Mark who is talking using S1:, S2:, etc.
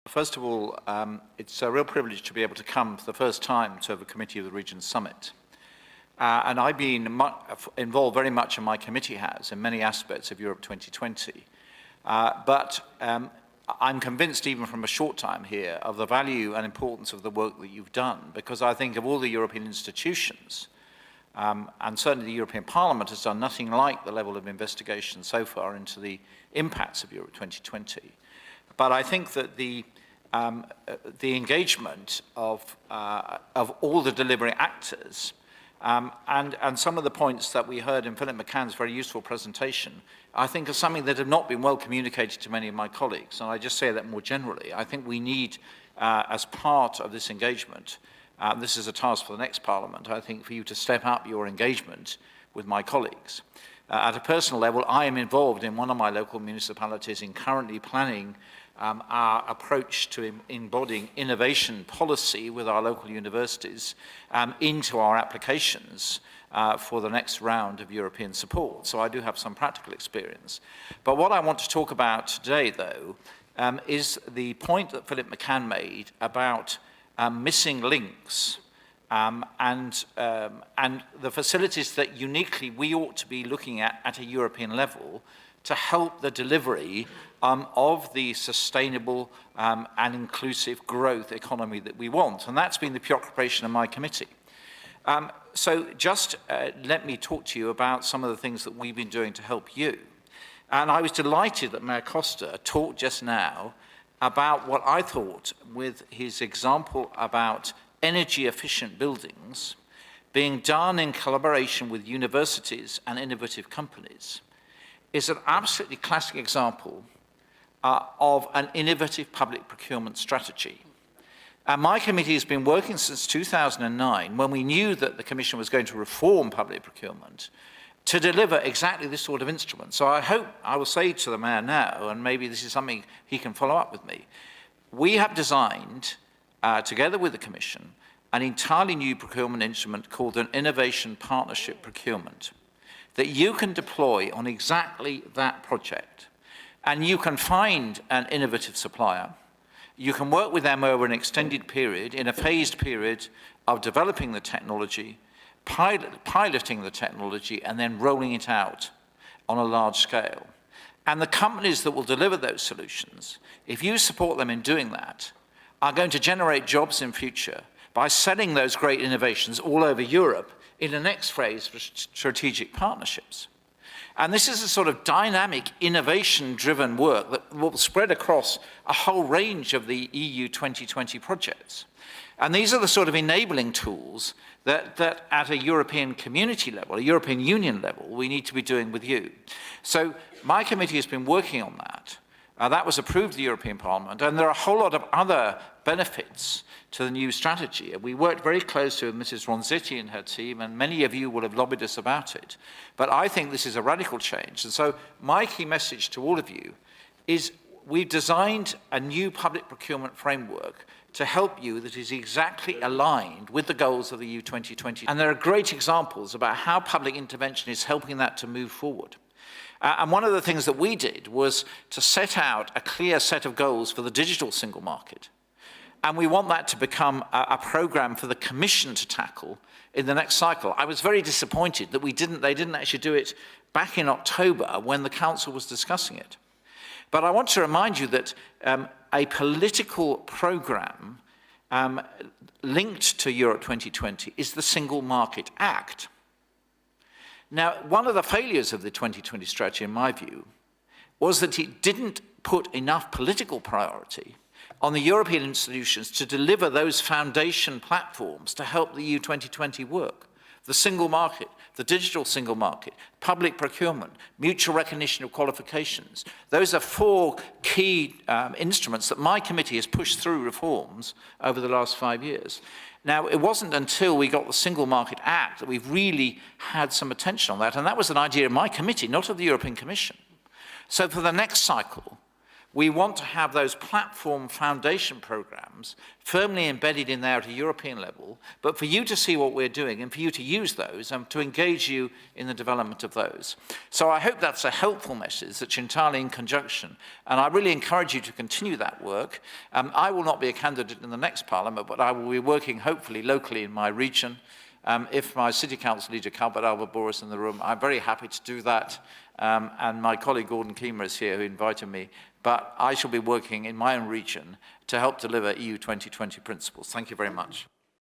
S1: First of all, it's a real privilege to be able to come for the first time to the Committee of the Regions Summit. And I've been involved very much, and my committee has, in many aspects of Europe 2020. But I'm convinced, even from a short time here, of the value and importance of the work that you've done, because I think of all the European institutions, and certainly the European Parliament has done nothing like the level of investigation so far into the impacts of Europe 2020. But I think that the engagement of all the delivery actors and some of the points that we heard in Philip McCann's very useful presentation, I think are something that have not been well communicated to many of my colleagues. And I just say that more generally. I think we need, as part of this engagement, this is a task for the next Parliament, I think, for you to step up your engagement with my colleagues. At a personal level, I am involved in one of my local municipalities in currently planning our approach to embodying innovation policy with our local universities into our applications for the next round of European support. So I do have some practical experience. But what I want to talk about today, though, is the point that Philip McCann made about missing links and the facilities that uniquely we ought to be looking at a European level to help the delivery of the sustainable and inclusive growth economy that we want. And that's been the preoccupation of my committee. So just let me talk to you about some of the things that we've been doing to help you. And I was delighted that Mayor Costa talked just now about what I thought, with his example about energy efficient buildings being done in collaboration with universities and innovative companies, is an absolutely classic example of an innovative public procurement strategy. And my committee has been working since 2009, when we knew that the Commission was going to reform public procurement, to deliver exactly this sort of instrument. So I hope I will say to the Mayor now, and maybe this is something he can follow up with me, we have designed, together with the Commission, an entirely new procurement instrument called an Innovation Partnership Procurement, that you can deploy on exactly that project. And you can find an innovative supplier. You can work with them over an extended period, in a phased period of developing the technology, piloting the technology, and then rolling it out on a large scale. And the companies that will deliver those solutions, if you support them in doing that, are going to generate jobs in future by selling those great innovations all over Europe in the next phase for strategic partnerships. And this is a sort of dynamic, innovation-driven work that will spread across a whole range of the EU 2020 projects. And these are the sort of enabling tools that at a European community level, a European Union level, we need to be doing with you. So my committee has been working on that. That was approved of the European Parliament, and there are a whole lot of other benefits to the new strategy. We worked very closely with Mrs. Ronzetti and her team, and many of you will have lobbied us about it. But I think this is a radical change. And so my key message to all of you is we've designed a new public procurement framework to help you that is exactly aligned with the goals of the EU 2020. And there are great examples about how public intervention is helping that to move forward. And one of the things that we did was to set out a clear set of goals for the digital single market. And we want that to become a program for the Commission to tackle in the next cycle. I was very disappointed that they didn't actually do it back in October when the Council was discussing it. But I want to remind you that a political program linked to Europe 2020 is the Single Market Act. Now, one of the failures of the 2020 strategy, in my view, was that it didn't put enough political priority on the European institutions to deliver those foundation platforms to help the EU 2020 work. The single market, the digital single market, public procurement, mutual recognition of qualifications. Those are four key instruments that my committee has pushed through reforms over the last 5 years. Now, it wasn't until we got the Single Market Act that we've really had some attention on that, and that was an idea of my committee, not of the European Commission. So for the next cycle, We want to have those platform foundation programs firmly embedded in there at a European level, but for you to see what we're doing and for you to use those and to engage you in the development of those. So I hope that's a helpful message that's entirely in conjunction. And I really encourage you to continue that work. I will not be a candidate in the next Parliament, but I will be working hopefully locally in my region. If my City Council leader, Calvert Albert Boris, in the room, I'm very happy to do that. And my colleague Gordon Keemer is here, who invited me. But I shall be working in my own region to help deliver EU 2020 principles. Thank you very much.